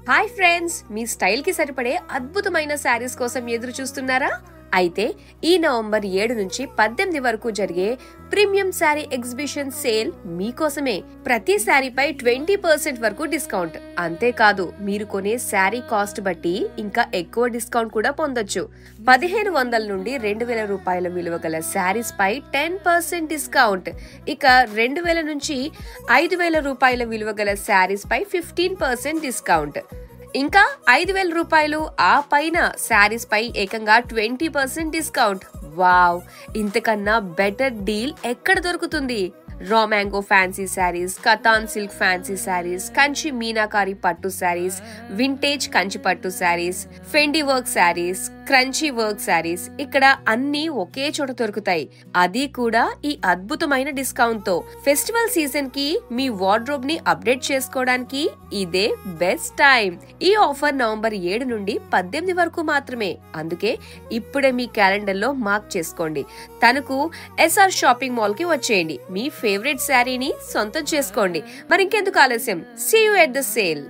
Hi friends, మీ style కి సరిపడే అద్భుతమైన శారీస్ కోసం ఎదురు చూస్తున్నారా? అయితే ఈ నవంబర్ 7 నుంచి 18 వరకు జరిగే ప్రీమియం శారీ ఎగ్జిబిషన్ సేల్ మీకోసమే. ప్రతి శారీపై 20% వరకు డిస్కౌంట్. అంతేకాదు, మీరు కొనే శారీ కాస్ట్ బట్టి ఇంకా ఎక్కువ డిస్కౌంట్ కూడా పొందొచ్చు. 1500 నుండి 2000 రూపాయల విలువ గల శారీస్ పై 10% డిస్కౌంట్. ఇక 2000 నుంచి 5000 రూపాయల విలువ గల శారీస్ పై 15% డిస్కౌంట్. ఇంకా 5000 రూపాయలు ఆ పైన శారీస్ పై ఏకంగా 20% డిస్కౌంట్. వావ్, ఇంతకన్నా బెటర్ డీల్ ఎక్కడ దొరుకుతుంది? Raw mango fancy saris, katan silk fancy saris, Kanchi meenakari పట్టు శారీస్, వింటేజ్ కంచి పట్టు saris, Fendi work saris, crunchy work saris, ఇక్కడ అన్ని ఒకే చోట దొరుకుతాయి. అది కూడా ఈ అద్భుతమైన డిస్కౌంట్ తో. ఫెస్టివల్ సీజన్ కి మీ వార్డ్రోబ్ ని అప్డేట్ చేసుకోవడానికి ఇదే బెస్ట్ టైం. ఈ ఆఫర్ నవంబర్ 7 నుండి 18 వరకు మాత్రమే. అందుకే ఇప్పుడే మీ క్యాలెండర్ లో మార్క్ చేసుకోండి. తనకు ఎస్ఆర్ షాపింగ్ మాల్ కి వచ్చేయండి. మీ ఫేవరెట్ శారీని సొంతం చేసుకోండి. మరి ఇంకెందుకు ఆలస్యం? See you at the sale.